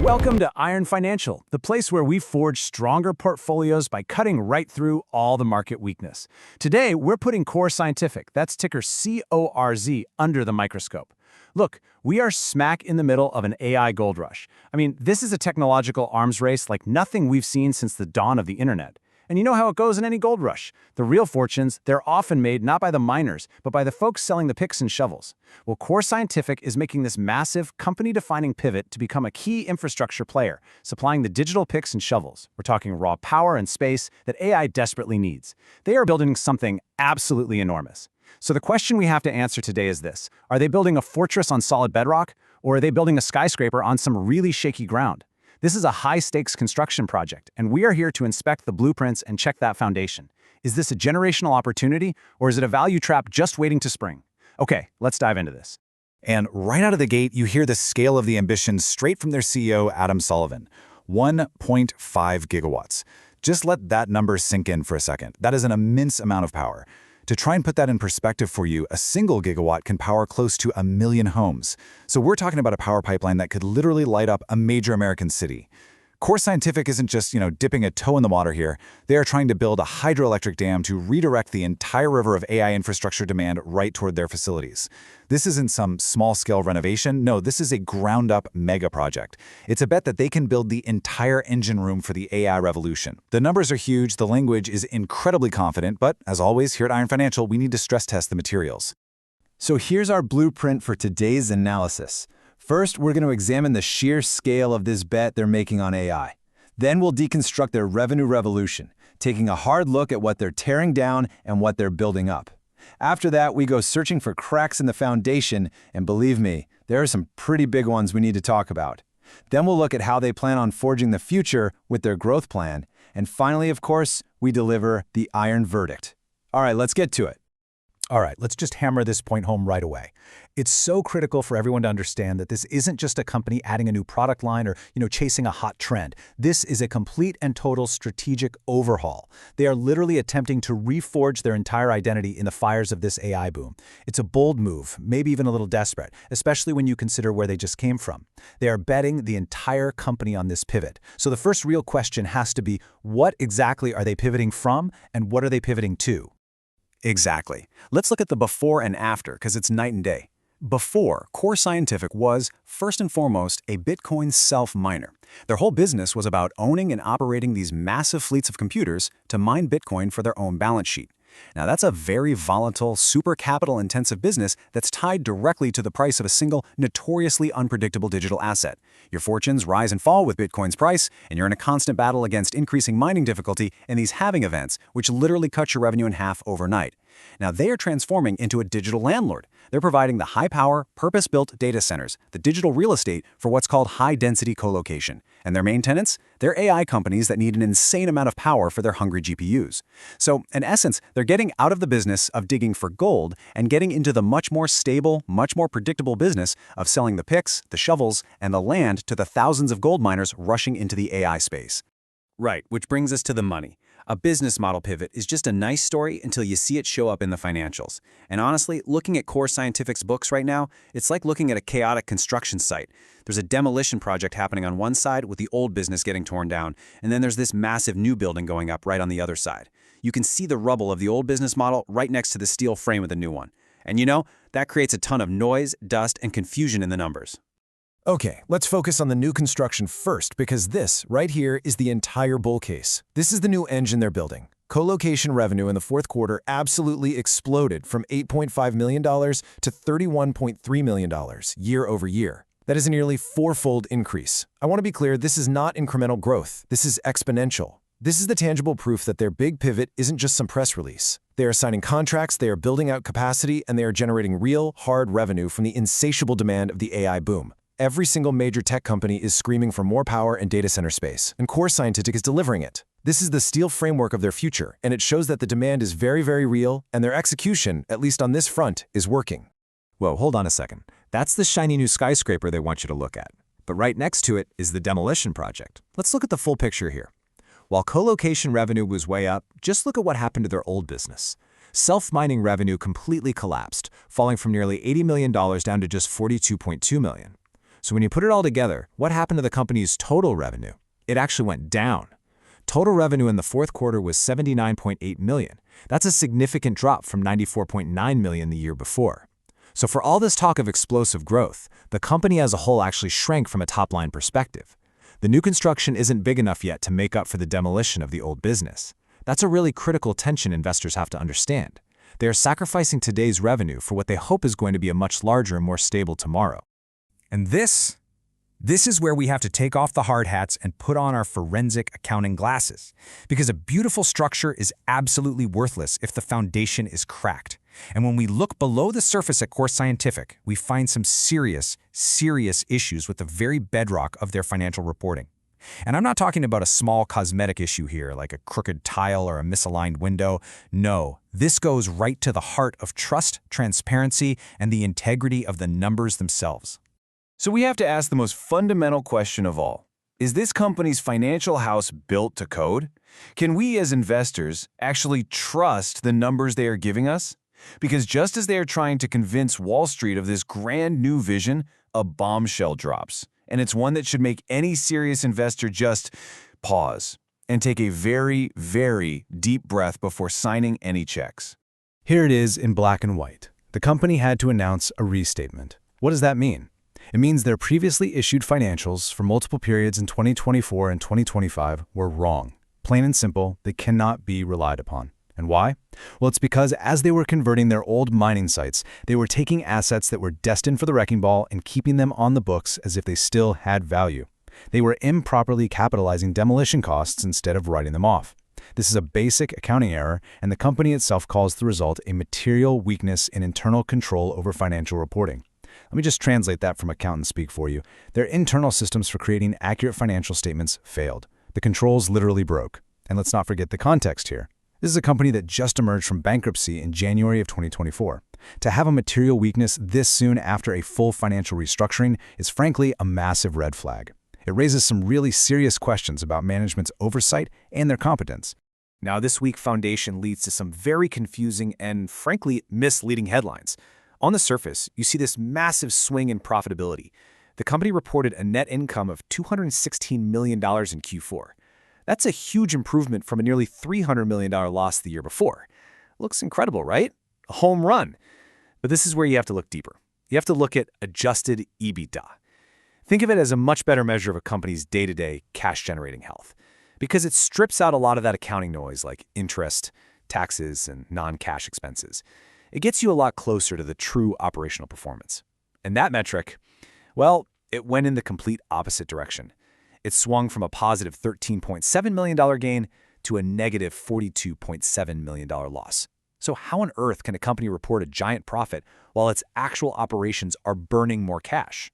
Welcome to Iron Financial, the place where we forge stronger portfolios by cutting right through all the market weakness. Today, we're putting CORZ Scientific, that's ticker CORZ, under the microscope. Look, we are smack in the middle of an AI gold rush. I mean, this is a technological arms race like nothing we've seen since the dawn of the internet. And you know how it goes in any gold rush. The real fortunes, they're often made not by the miners, but by the folks selling the picks and shovels. Well, CORZ Scientific is making this massive, company-defining pivot to become a key infrastructure player, supplying the digital picks and shovels. We're talking raw power and space that AI desperately needs. They are building something absolutely enormous. So the question we have to answer today is this: are they building a fortress on solid bedrock, or are they building a skyscraper on some really shaky ground? This is a high-stakes construction project, and we are here to inspect the blueprints and check that foundation. Is this a generational opportunity, or is it a value trap just waiting to spring? Okay, let's dive into this. And right out of the gate, you hear the scale of the ambition straight from their CEO, Adam Sullivan. 1.5 gigawatts. Just let that number sink in for a second. That is an immense amount of power. To try and put that in perspective for you, a single gigawatt can power close to 1 million homes. So we're talking about a power pipeline that could literally light up a major American city. CORZ Scientific isn't just, dipping a toe in the water here. They are trying to build a hydroelectric dam to redirect the entire river of AI infrastructure demand right toward their facilities. This isn't some small-scale renovation. No, this is a ground-up mega project. It's a bet that they can build the entire engine room for the AI revolution. The numbers are huge, the language is incredibly confident, but as always, here at Iron Financial, we need to stress test the materials. So here's our blueprint for today's analysis. First, we're going to examine the sheer scale of this bet they're making on AI. Then we'll deconstruct their revenue revolution, taking a hard look at what they're tearing down and what they're building up. After that, we go searching for cracks in the foundation, and believe me, there are some pretty big ones we need to talk about. Then we'll look at how they plan on forging the future with their growth plan. And finally, of course, we deliver the iron verdict. All right, let's get to it. All right, let's just hammer this point home right away. It's so critical for everyone to understand that this isn't just a company adding a new product line or, chasing a hot trend. This is a complete and total strategic overhaul. They are literally attempting to reforge their entire identity in the fires of this AI boom. It's a bold move, maybe even a little desperate, especially when you consider where they just came from. They are betting the entire company on this pivot. So the first real question has to be, what exactly are they pivoting from, and what are they pivoting to? Exactly. Let's look at the before and after, because it's night and day. Before, CORZ Scientific was, first and foremost, a Bitcoin self-miner. Their whole business was about owning and operating these massive fleets of computers to mine Bitcoin for their own balance sheet. Now, that's a very volatile, super capital-intensive business that's tied directly to the price of a single, notoriously unpredictable digital asset. Your fortunes rise and fall with Bitcoin's price, and you're in a constant battle against increasing mining difficulty and these halving events, which literally cut your revenue in half overnight. Now, they are transforming into a digital landlord. They're providing the high-power, purpose-built data centers, the digital real estate for what's called high-density colocation. And their main tenants? They're AI companies that need an insane amount of power for their hungry GPUs. So, in essence, they're getting out of the business of digging for gold and getting into the much more stable, much more predictable business of selling the picks, the shovels, and the land to the thousands of gold miners rushing into the AI space. Right, which brings us to the money. A business model pivot is just a nice story until you see it show up in the financials. And honestly, looking at CORZ Scientific's books right now, it's like looking at a chaotic construction site. There's a demolition project happening on one side with the old business getting torn down, and then there's this massive new building going up right on the other side. You can see the rubble of the old business model right next to the steel frame of the new one. And that creates a ton of noise, dust, and confusion in the numbers. Okay, let's focus on the new construction first, because this, right here, is the entire bull case. This is the new engine they're building. Co-location revenue in the fourth quarter absolutely exploded from $8.5 million to $31.3 million year over year. That is a nearly four-fold increase. I want to be clear, this is not incremental growth. This is exponential. This is the tangible proof that their big pivot isn't just some press release. They are signing contracts, they are building out capacity, and they are generating real, hard revenue from the insatiable demand of the AI boom. Every single major tech company is screaming for more power and data center space, and CORZ Scientific is delivering it. This is the steel framework of their future, and it shows that the demand is very, very real, and their execution, at least on this front, is working. Whoa, hold on a second. That's the shiny new skyscraper they want you to look at. But right next to it is the demolition project. Let's look at the full picture here. While co-location revenue was way up, just look at what happened to their old business. Self-mining revenue completely collapsed, falling from nearly $80 million down to just $42.2 million. So when you put it all together, what happened to the company's total revenue? It actually went down. Total revenue in the fourth quarter was $79.8 million. That's a significant drop from $94.9 million the year before. So for all this talk of explosive growth, the company as a whole actually shrank from a top-line perspective. The new construction isn't big enough yet to make up for the demolition of the old business. That's a really critical tension investors have to understand. They are sacrificing today's revenue for what they hope is going to be a much larger and more stable tomorrow. And this is where we have to take off the hard hats and put on our forensic accounting glasses. Because a beautiful structure is absolutely worthless if the foundation is cracked. And when we look below the surface at CORZ Scientific, we find some serious issues with the very bedrock of their financial reporting. And I'm not talking about a small cosmetic issue here, like a crooked tile or a misaligned window. No, this goes right to the heart of trust, transparency, and the integrity of the numbers themselves. So we have to ask the most fundamental question of all. Is this company's financial house built to code? Can we as investors actually trust the numbers they are giving us? Because just as they are trying to convince Wall Street of this grand new vision, a bombshell drops. And it's one that should make any serious investor just pause and take a very, very deep breath before signing any checks. Here it is in black and white. The company had to announce a restatement. What does that mean? It means their previously issued financials for multiple periods in 2024 and 2025 were wrong. Plain and simple, they cannot be relied upon. And why? Well, it's because as they were converting their old mining sites, they were taking assets that were destined for the wrecking ball and keeping them on the books as if they still had value. They were improperly capitalizing demolition costs instead of writing them off. This is a basic accounting error, and the company itself calls the result a material weakness in internal control over financial reporting. Let me just translate that from accountant speak for you. Their internal systems for creating accurate financial statements failed. The controls literally broke. And let's not forget the context here. This is a company that just emerged from bankruptcy in January of 2024. To have a material weakness this soon after a full financial restructuring is frankly a massive red flag. It raises some really serious questions about management's oversight and their competence. Now, this weak foundation leads to some very confusing and, frankly, misleading headlines. On the surface, you see this massive swing in profitability. The company reported a net income of $216 million in Q4. That's a huge improvement from a nearly $300 million loss the year before. Looks incredible, right? A home run. But this is where you have to look deeper. You have to look at adjusted EBITDA. Think of it as a much better measure of a company's day-to-day cash-generating health, because it strips out a lot of that accounting noise like interest, taxes, and non-cash expenses. It gets you a lot closer to the true operational performance. And that metric, well, it went in the complete opposite direction. It swung from a positive $13.7 million gain to a negative $42.7 million loss. So how on earth can a company report a giant profit while its actual operations are burning more cash?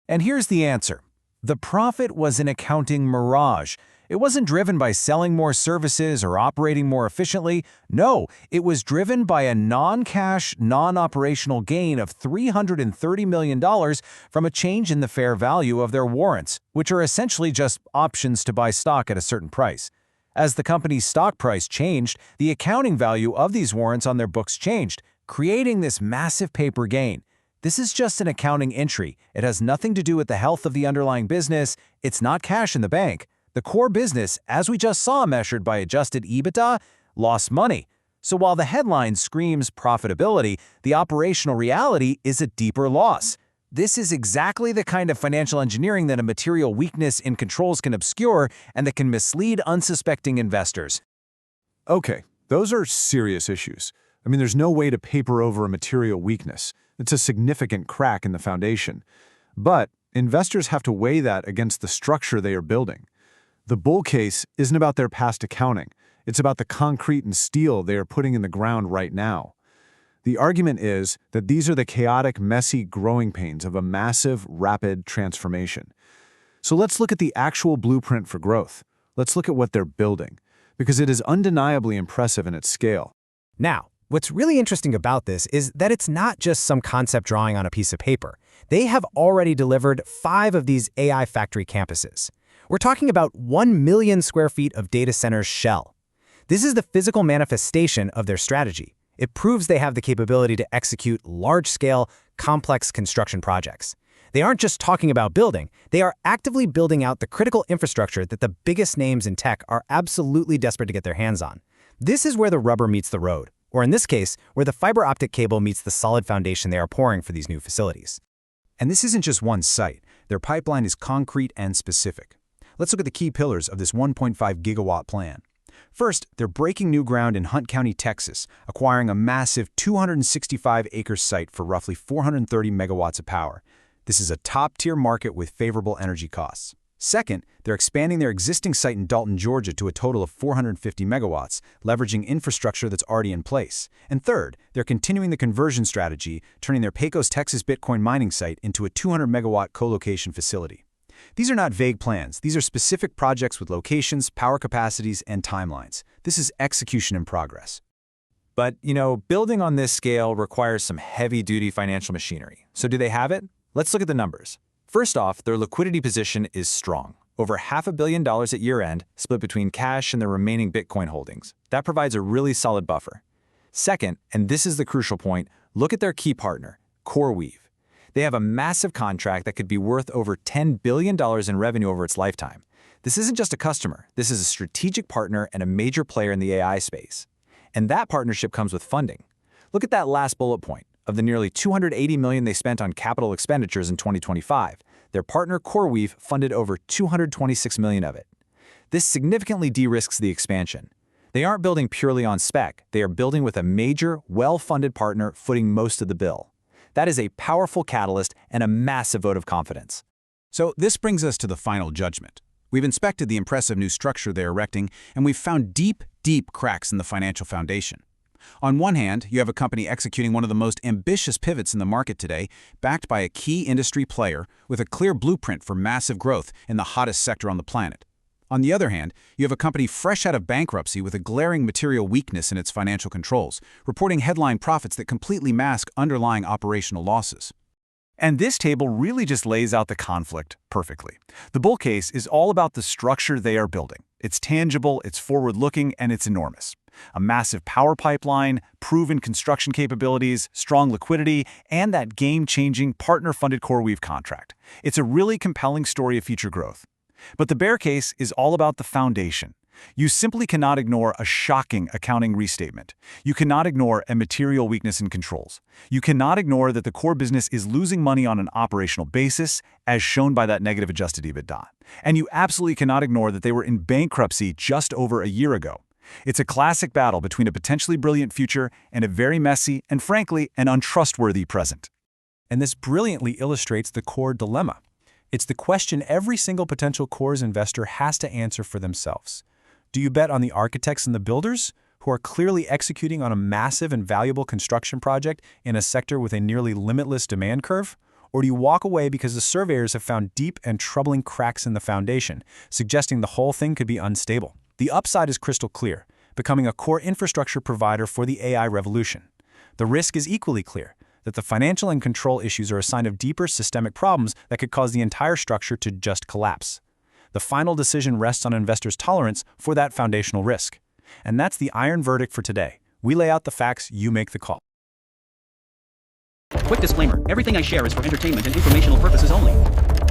And here's the answer. The profit was an accounting mirage. It wasn't driven by selling more services or operating more efficiently. No, it was driven by a non-cash, non-operational gain of $330 million from a change in the fair value of their warrants, which are essentially just options to buy stock at a certain price. As the company's stock price changed, the accounting value of these warrants on their books changed, creating this massive paper gain. This is just an accounting entry. It has nothing to do with the health of the underlying business. It's not cash in the bank. The core business, as we just saw measured by adjusted EBITDA, lost money. So while the headline screams profitability, the operational reality is a deeper loss. This is exactly the kind of financial engineering that a material weakness in controls can obscure and that can mislead unsuspecting investors. Okay, those are serious issues. I mean, there's no way to paper over a material weakness. It's a significant crack in the foundation. But investors have to weigh that against the structure they are building. The bull case isn't about their past accounting. It's about the concrete and steel they are putting in the ground right now. The argument is that these are the chaotic, messy growing pains of a massive, rapid transformation. So let's look at the actual blueprint for growth. Let's look at what they're building, because it is undeniably impressive in its scale. Now, what's really interesting about this is that it's not just some concept drawing on a piece of paper. They have already delivered 5 of these AI factory campuses. We're talking about 1 million square feet of data centers shell. This is the physical manifestation of their strategy. It proves they have the capability to execute large-scale, complex construction projects. They aren't just talking about building, they are actively building out the critical infrastructure that the biggest names in tech are absolutely desperate to get their hands on. This is where the rubber meets the road, or in this case, where the fiber optic cable meets the solid foundation they are pouring for these new facilities. And this isn't just one site. Their pipeline is concrete and specific. Let's look at the key pillars of this 1.5 gigawatt plan. First, they're breaking new ground in Hunt County, Texas, acquiring a massive 265-acre site for roughly 430 megawatts of power. This is a top-tier market with favorable energy costs. Second, they're expanding their existing site in Dalton, Georgia to a total of 450 megawatts, leveraging infrastructure that's already in place. And third, they're continuing the conversion strategy, turning their Pecos, Texas Bitcoin mining site into a 200-megawatt co-location facility. These are not vague plans. These are specific projects with locations, power capacities, and timelines. This is execution in progress. But, building on this scale requires some heavy-duty financial machinery. So do they have it? Let's look at the numbers. First off, their liquidity position is strong. Over $500 million at year-end, split between cash and their remaining Bitcoin holdings. That provides a really solid buffer. Second, and this is the crucial point, look at their key partner, CoreWeave. They have a massive contract that could be worth over $10 billion in revenue over its lifetime. This isn't just a customer. This is a strategic partner and a major player in the AI space. And that partnership comes with funding. Look at that last bullet point. Of the nearly $280 million they spent on capital expenditures in 2025, their partner CoreWeave funded over $226 million of it. This significantly de-risks the expansion. They aren't building purely on spec. They are building with a major, well-funded partner footing most of the bill. That is a powerful catalyst and a massive vote of confidence. So this brings us to the final judgment. We've inspected the impressive new structure they're erecting, and we've found deep, deep cracks in the financial foundation. On one hand, you have a company executing one of the most ambitious pivots in the market today, backed by a key industry player with a clear blueprint for massive growth in the hottest sector on the planet. On the other hand, you have a company fresh out of bankruptcy with a glaring material weakness in its financial controls, reporting headline profits that completely mask underlying operational losses. And this table really just lays out the conflict perfectly. The bull case is all about the structure they are building. It's tangible, it's forward-looking, and it's enormous. A massive power pipeline, proven construction capabilities, strong liquidity, and that game-changing partner-funded CoreWeave contract. It's a really compelling story of future growth. But the bear case is all about the foundation. You simply cannot ignore a shocking accounting restatement. You cannot ignore a material weakness in controls. You cannot ignore that the core business is losing money on an operational basis, as shown by that negative adjusted EBITDA. And you absolutely cannot ignore that they were in bankruptcy just over a year ago. It's a classic battle between a potentially brilliant future and a very messy and, frankly, an untrustworthy present. And this brilliantly illustrates the core dilemma. It's the question every single potential CORZ investor has to answer for themselves. Do you bet on the architects and the builders, who are clearly executing on a massive and valuable construction project in a sector with a nearly limitless demand curve? Or do you walk away because the surveyors have found deep and troubling cracks in the foundation, suggesting the whole thing could be unstable? The upside is crystal clear, becoming a core infrastructure provider for the AI revolution. The risk is equally clear, that the financial and control issues are a sign of deeper systemic problems that could cause the entire structure to just collapse. The final decision rests on investors' tolerance for that foundational risk. And that's the iron verdict for today. We lay out the facts, you make the call. Quick disclaimer, everything I share is for entertainment and informational purposes only.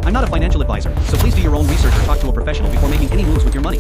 I'm not a financial advisor, so please do your own research or talk to a professional before making any moves with your money.